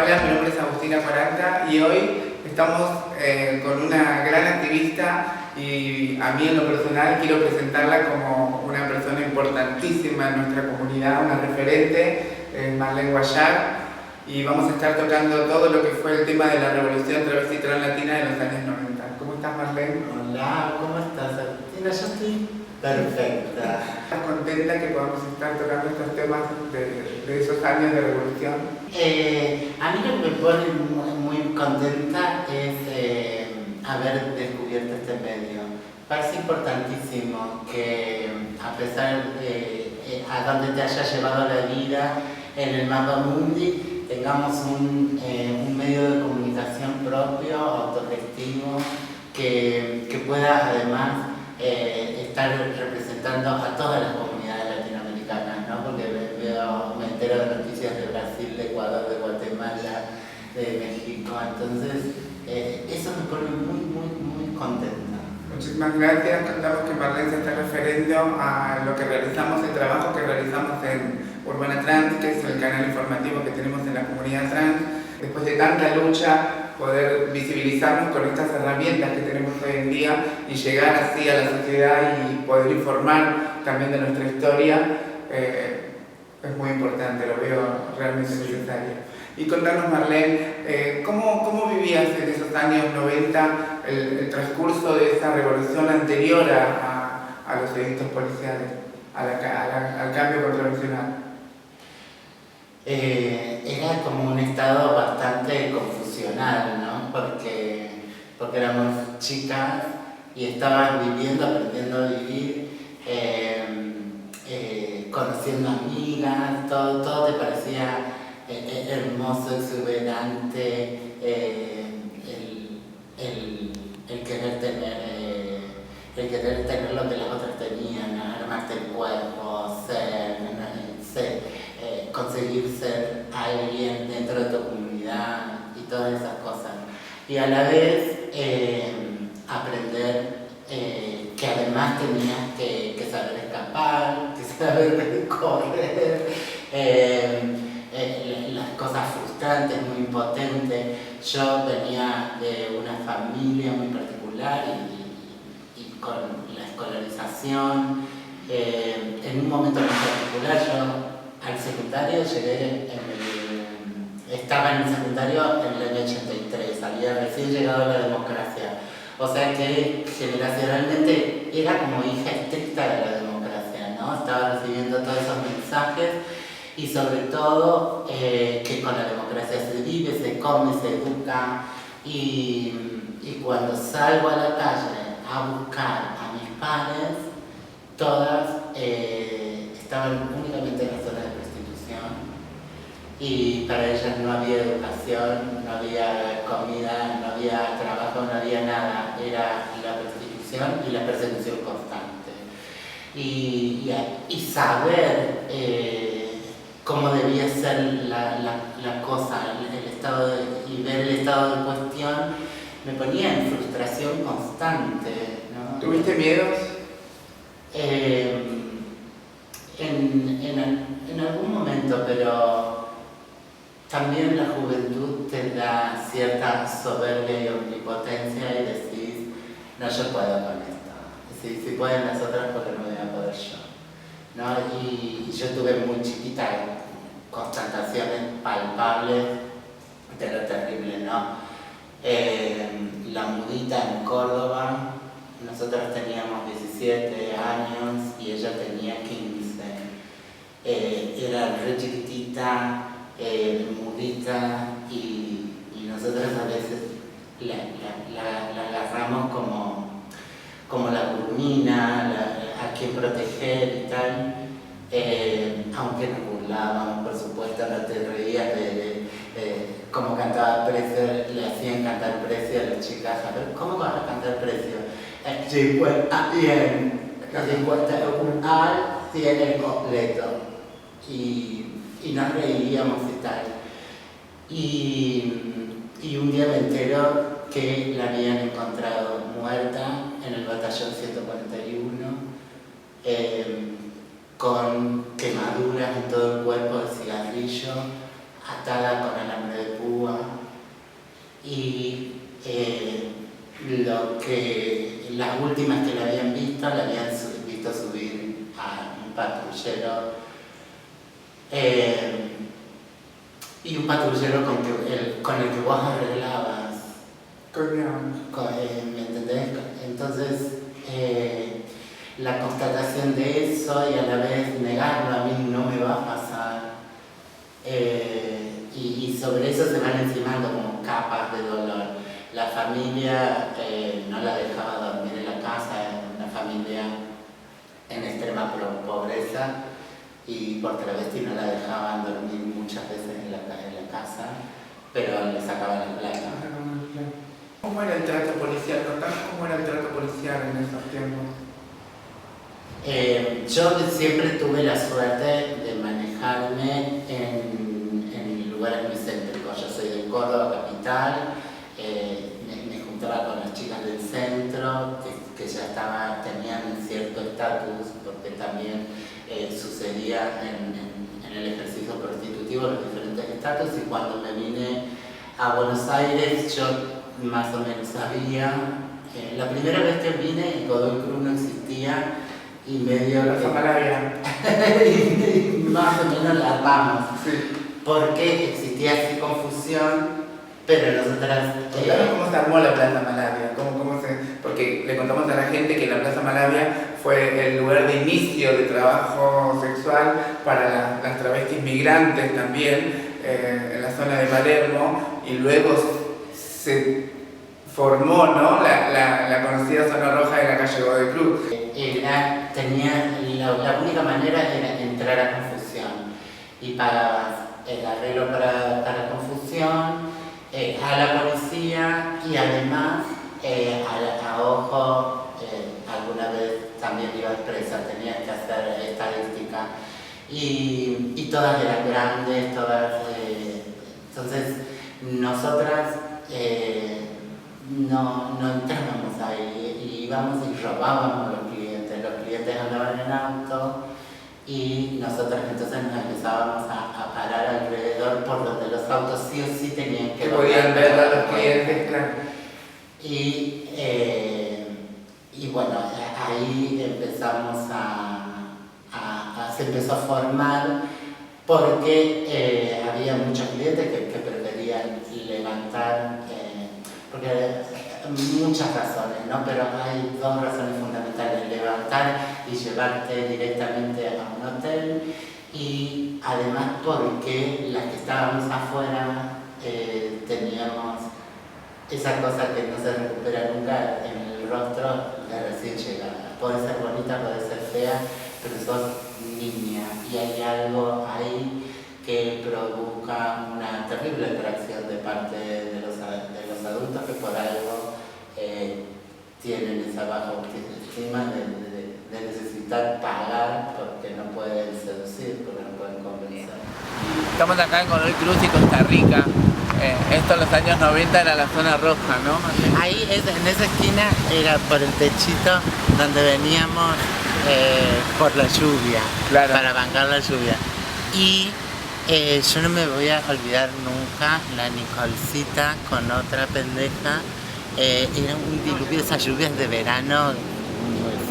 Hola, mi nombre es Agustina Cuaranta y hoy estamos con una gran activista y a mí en lo personal quiero presentarla como una persona importantísima en nuestra comunidad, una referente, Marlene Guayar, y vamos a estar tocando todo lo que fue el tema de la revolución travesti latina de los años 90. ¿Cómo estás, Marlene? Hola, ¿cómo estás, Agustina? Yo estoy perfecta. ¿Estás contenta que podamos estar tocando estos temas de esos años de revolución? A mí lo que me pone muy contenta es haber descubierto este medio. Parece importantísimo que, a pesar de a donde te haya llevado la vida en el mapa mundi, tengamos un medio de comunicación propio, autogestivo, que pueda además estar representando a todas las comunidades latinoamericanas, ¿no? Porque me entero de noticias de Brasil, de Ecuador, de Guatemala, de México, entonces eso me pone muy contenta. Muchísimas gracias. Contamos que Marlene se está refiriendo a lo que realizamos, el trabajo que realizamos en Urbana Trans, que es el canal informativo que tenemos en la comunidad trans. Después de tanta lucha, poder visibilizarnos con estas herramientas que tenemos hoy en día y llegar así a la sociedad y poder informar también de nuestra historia, es muy importante, lo veo realmente necesario. Y contanos, Marlene, ¿cómo vivías en esos años 90 el transcurso de esa revolución anterior a los edictos policiales, al cambio contravencional? Era como un estado bastante confusional, ¿no? Porque éramos chicas y estabas viviendo, aprendiendo a vivir, conociendo amigas, todo te parecía hermoso, exuberante, el querer tener lo que las otras tenían, armarte el cuerpo, conseguir ser alguien dentro de tu comunidad y todas esas cosas. Y a la vez aprender que además tenías que saber escapar, que saber correr, las cosas frustrantes, muy impotentes. Yo venía de una familia muy particular y con la escolarización, en un momento muy particular yo al secundario estaba en el secundario en el año 83, había recién llegado a la democracia. O sea que generacionalmente era como hija estricta de la democracia, ¿no? Estaba recibiendo todos esos mensajes y sobre todo que con la democracia se vive, se come, se educa y cuando salgo a la calle a buscar a mis padres, todas estaban únicamente en la zona de prostitución y para ellas no había educación, no había comida, no había trabajo, no había nada, era la prostitución y la persecución constante. Y saber cómo debía ser la cosa, el estado y ver el estado de cuestión me ponía en frustración constante, ¿no? ¿Tuviste miedos? En algún momento, pero también la juventud te da cierta soberbia y omnipotencia y decís, no, yo puedo con esto. Si pueden las otras, porque no voy a poder yo, ¿no? Y yo tuve muy chiquita constataciones palpables de lo terrible, ¿no? La mudita en Córdoba, nosotros teníamos 17 años y ella tenía 15. Era re chiquitita, mudita y nosotros a veces la agarramos como la gurmina, a quien proteger y tal, aunque nos burlábamos, por supuesto, no te reías de cómo cantaba Precio, le hacían cantar Precio a las chicas. A ver, ¿cómo vas a cantar Precio? 50 bien, 51 al 100 el completo. Y nos reíamos y tal. Y un día me entero que la habían encontrado muerta en el batallón 141, con quemaduras en todo el cuerpo de cigarrillo, atada con alambre de púa y las últimas que la habían visto visto subir a un patrullero y un patrullero con el que vos arreglabas. ¿Me entendés? Entonces, la constatación de eso y a la vez negarlo a mí no me va a pasar. Y sobre eso se van encimando como capas de dolor. La familia no la dejaba dormir en la casa, era una familia en extrema pobreza y por travesti no la dejaban dormir muchas veces en la casa, pero le sacaban la plata. ¿Cómo era el trato policial? Contanos cómo era el trato policial en esos tiempos. Yo siempre tuve la suerte de manejarme en lugares muy céntricos. Yo soy de Córdoba, capital, me juntaba con las chicas del centro, que ya tenían cierto estatus, porque también sucedía en el ejercicio prostitutivo los diferentes estatus, y cuando me vine a Buenos Aires yo más o menos sabía. La primera vez que vine, Godoy Cruz no existía, y medio La Malavia. y más o menos la armamos, Sí. porque existía así confusión, pero nosotras... Contanos cómo se armó la Plaza Malavia, porque le contamos a la gente que la Plaza Malavia fue el lugar de inicio de trabajo sexual para las travestis migrantes también, en la zona de Palermo, y luego se formó, ¿no?, la conocida zona roja de la calle Godoy Cruz. La única manera era entrar a confusión, y pagabas el arreglo para confusión, a la policía, y además a ojo, alguna vez también ibas presa, tenías que hacer estadística, y todas eran grandes, entonces nosotras no entrábamos ahí, y íbamos y robábamos a los clientes andaban en auto, y nosotras entonces nos empezábamos a parar alrededor por donde los autos sí o sí tenían que podían ver a los clientes, claro. Y bueno, ahí empezamos se empezó a formar, porque había muchos clientes que preferían levantar, porque muchas razones, ¿no? Pero hay dos razones fundamentales: levantar y llevarte directamente a un hotel, y además porque las que estábamos afuera teníamos esa cosa que no se recupera nunca en el rostro de recién llegada. Puede ser bonita, puede ser fea, pero sos niña, y hay algo ahí que provoca una terrible atracción de parte de los adultos, que por algo tienen esa baja autoestima de necesitar pagar porque no pueden seducir, porque no pueden convencer. Estamos acá en Godoy Cruz y Costa Rica. Esto en los años 90 era la zona roja, ¿no? Ahí, en esa esquina, era por el techito donde veníamos por la lluvia, claro, para bancar la lluvia. Y yo no me voy a olvidar nunca la Nicolcita con otra pendeja. Era un diluvio, esas lluvias de verano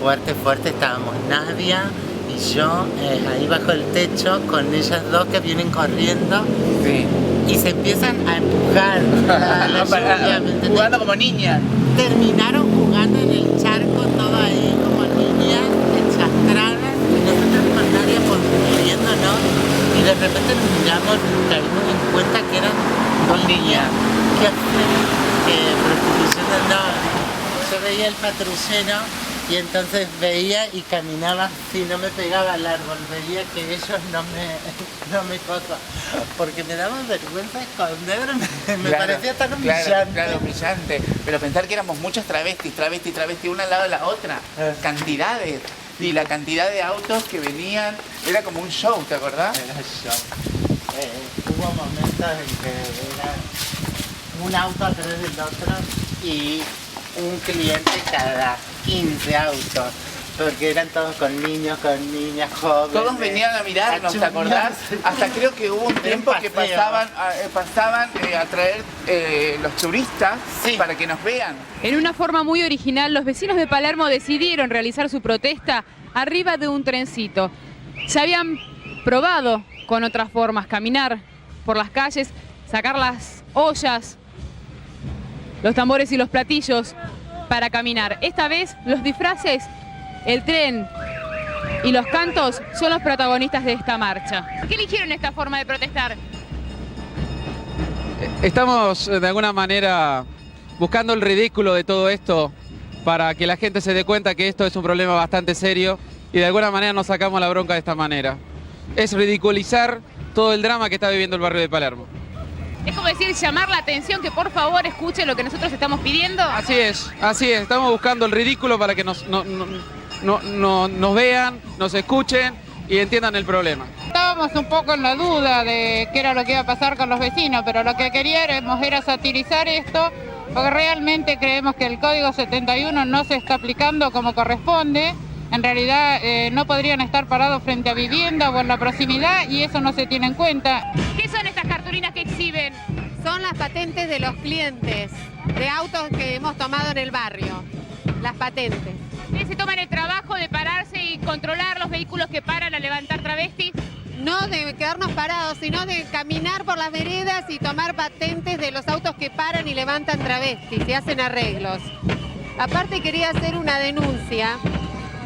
fuerte, estábamos Nadia y yo ahí bajo el techo con ellas dos que vienen corriendo. Sí. Y se empiezan a empujar la lluvia, jugando como niñas. Terminaron jugando en el charco, todo ahí como niñas enchastradas, y nosotros con Nadia riéndonos, y de repente nos miramos y caímos en cuenta que eran dos niñas. ¿Qué hacen? Prostitución no. Yo veía el patrullero y entonces veía y caminaba, si no me pegaba al árbol, veía que ellos no me cosan, porque me daba vergüenza esconderme, me parecía tan humillante. Claro, humillante, pero pensar que éramos muchas travestis, una al lado de la otra, cantidades, y la cantidad de autos que venían, era como un show, ¿te acordás? Era show. Hubo momentos en que era un auto atrás del otro y un cliente cada 15 autos. porque eran todos con niños, con niñas, jóvenes. Todos venían a mirarnos, ¿te acordás? Hasta creo que hubo un tiempo que pasaban a traer los turistas para que nos vean. En una forma muy original, los vecinos de Palermo decidieron realizar su protesta arriba de un trencito. Se habían probado con otras formas, caminar por las calles, sacar las ollas, los tambores y los platillos para caminar. Esta vez los disfraces, el tren y los cantos son los protagonistas de esta marcha. ¿Qué eligieron esta forma de protestar? Estamos de alguna manera buscando el ridículo de todo esto para que la gente se dé cuenta que esto es un problema bastante serio y de alguna manera nos sacamos la bronca de esta manera. Es ridiculizar todo el drama que está viviendo el barrio de Palermo. Es como decir, llamar la atención, que por favor escuchen lo que nosotros estamos pidiendo. Así es, estamos buscando el ridículo para que nos vean, nos escuchen y entiendan el problema. Estábamos un poco en la duda de qué era lo que iba a pasar con los vecinos, pero lo que queríamos era satirizar esto, porque realmente creemos que el Código 71 no se está aplicando como corresponde. En realidad no podrían estar parados frente a vivienda o en la proximidad y eso no se tiene en cuenta. ¿Qué son estas cartulinas que exhiben? Son las patentes de los clientes de autos que hemos tomado en el barrio, las patentes. ¿Ustedes se toman el trabajo de pararse y controlar los vehículos que paran a levantar travestis? No de quedarnos parados, sino de caminar por las veredas y tomar patentes de los autos que paran y levantan travestis y hacen arreglos. Aparte quería hacer una denuncia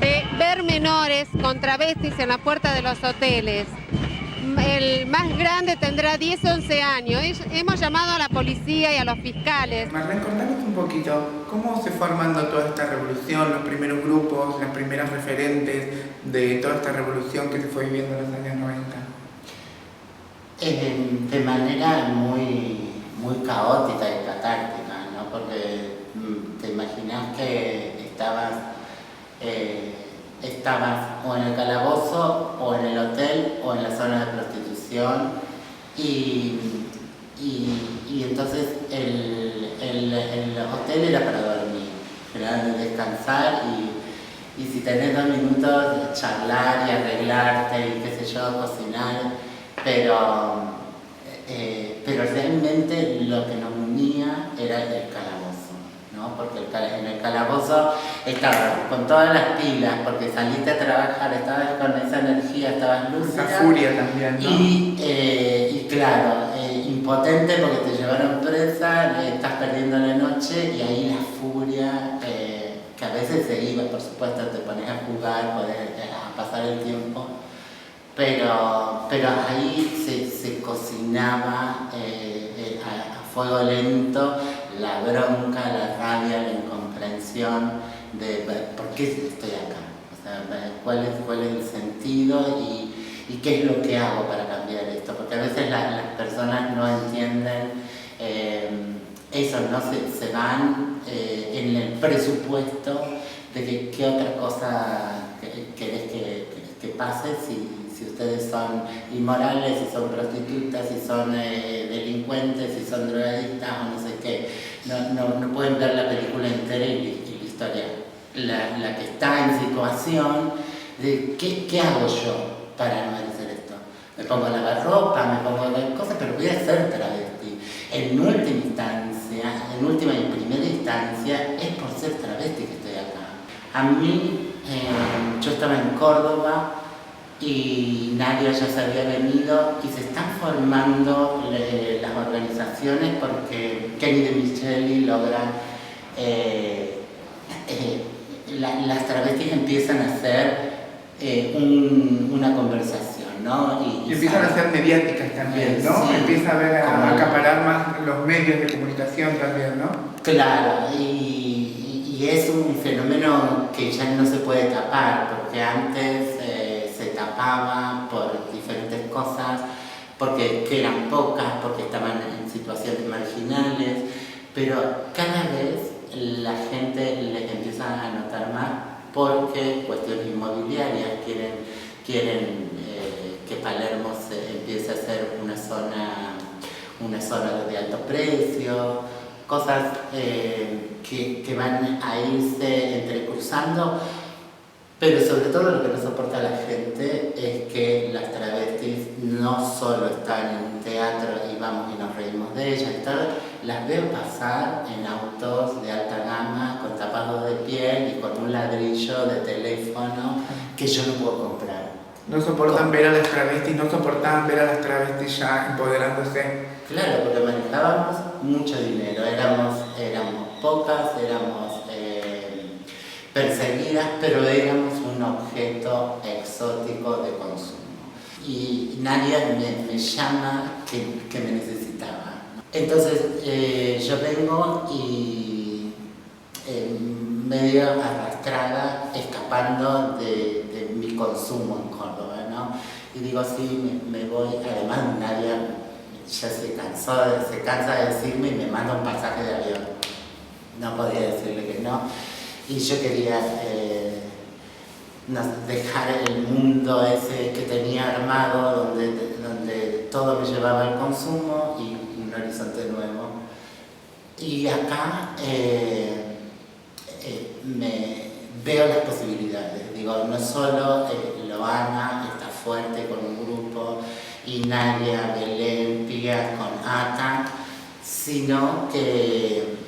de ver menores con travestis en la puerta de los hoteles. El más grande tendrá 10 o 11 años. Hemos llamado a la policía y a los fiscales. Marlene, contanos un poquito, ¿cómo se fue armando toda esta revolución, los primeros grupos, las primeras referentes de toda esta revolución que se fue viviendo en los años 90? De manera muy caótica y catártica, ¿no? Porque te imaginas que estabas o en el calabozo, o en el hotel, o en la zona de prostitución y entonces el hotel era para dormir, era de descansar y si tenés 2 minutos de charlar y arreglarte y qué sé yo, cocinar, pero realmente lo que nos unía era el calabozo, ¿no? Porque en el calabozo estabas con todas las pilas, porque saliste a trabajar, estabas con esa energía, estabas lúcida. Esa furia también, ¿no? Y claro, impotente porque te llevaron presa, estás perdiendo la noche y ahí la furia, que a veces se iba, por supuesto, te pones a jugar, a pasar el tiempo. Pero ahí se cocinaba a fuego lento la bronca, la rabia, la incomprensión de por qué estoy acá, o sea, cuál es el sentido y qué es lo que hago para cambiar esto, porque a veces las personas no entienden eso, no se van en el presupuesto de que qué otra cosa querés que pase si ustedes son inmorales, si son prostitutas, si son delincuentes, si son drogadictas o no sé qué. No pueden ver la película entera y la historia. La que está en situación de ¿qué hago yo para no hacer esto? Me pongo a lavar ropa, me pongo a ver cosas, pero voy a ser travesti. En última y primera instancia, es por ser travesti que estoy acá. A mí, yo estaba en Córdoba, y Nadia ya se había venido y se están formando las organizaciones porque Kenny de Micheli logra, las travestis empiezan a hacer una conversación, ¿no? Y empiezan a ser mediáticas también, ¿no? Sí, empieza a acaparar más los medios de comunicación también, ¿no? Claro, y es un fenómeno que ya no se puede tapar, porque antes se tapaba por diferentes cosas, porque eran pocas, porque estaban en situaciones marginales, pero cada vez la gente les empieza a notar más porque cuestiones inmobiliarias quieren que Palermo se empiece a ser una zona de alto precio, cosas que van a irse entrecruzando Pero sobre todo lo que no soporta la gente es que las travestis no solo están en un teatro y vamos y nos reímos de ellas, las veo pasar en autos de alta gama con tapados de piel y con un ladrillo de teléfono que yo no puedo comprar. No soportan ver a las travestis, no soportaban ver a las travestis ya empoderándose. Claro, porque manejábamos mucho dinero, éramos pocas, éramos perseguidas, pero éramos un objeto exótico de consumo. Y nadie me llama que me necesitaba. Entonces yo vengo y medio arrastrada, escapando de mi consumo en Córdoba, ¿no? Y digo, sí, me voy, además nadie ya se cansa de decirme y me manda un pasaje de avión. No podía decirle que no. Y yo quería dejar el mundo ese que tenía armado, donde todo me llevaba al consumo y un horizonte nuevo. Y acá me veo las posibilidades. Digo, no solo Loana está fuerte con un grupo, y Nadia, Belén, Pía con Ata, sino que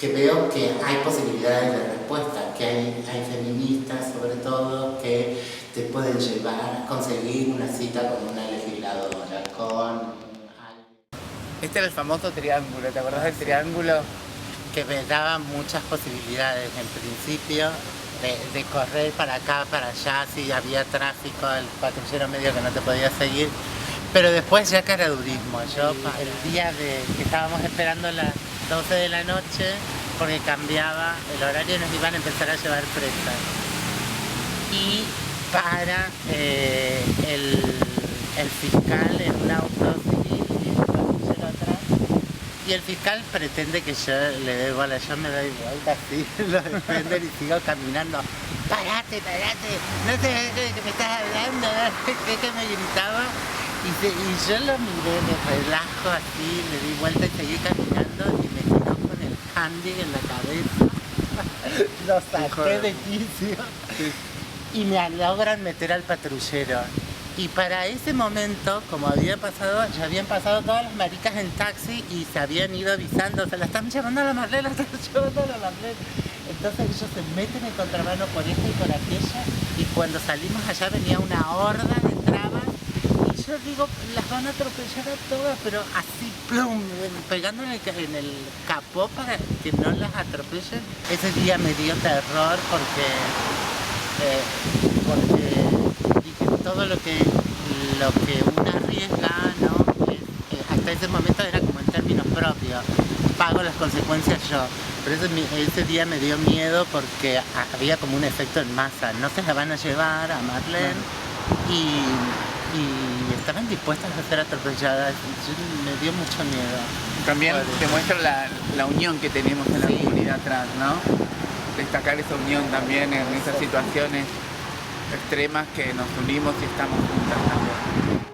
veo que hay posibilidades de respuesta, que hay feministas sobre todo que te pueden llevar a conseguir una cita con una legisladora, con alguien. Este era el famoso triángulo, ¿te acordás del triángulo? Que me daba muchas posibilidades en principio de correr para acá, para allá, si había tráfico, el patrullero medio que no te podía seguir. Pero después ya caradurismo. Yo el día que estábamos esperando las 12 de la noche, porque cambiaba el horario, nos iban a empezar a llevar presas. Y para el fiscal en un auto civil y el patrullero atrás. Y el fiscal pretende que yo le dé bola, yo me doy vuelta así, lo defienden y sigo caminando. ¡Parate, no sé de qué me estás hablando! que me gritaba. Y yo lo miré, me relajo así, le di vuelta y seguí caminando y me tiró con el handy en la cabeza. Lo saqué de quicio y me logran meter al patrullero. Y para ese momento, como ya habían pasado todas las maricas en taxi y se habían ido avisando, se la están llevando a la Marlene, Entonces ellos se meten en contramano por esta y por aquella, y cuando salimos allá venía una horda de trabas, y yo digo, las van a atropellar a todas, pero así, plum, pegando en el capó para que no las atropellen. Ese día me dio terror porque dije, todo lo que uno arriesga, ¿no? Hasta ese momento era como en términos propios, pago las consecuencias yo. Pero ese día me dio miedo porque había como un efecto en masa, no se la van a llevar a Marlene y estaban dispuestas a ser atropelladas. Me dio mucho miedo. También demuestra la unión que tenemos en la comunidad trans, ¿no? Destacar esa unión también en esas situaciones extremas que nos unimos y estamos juntas también.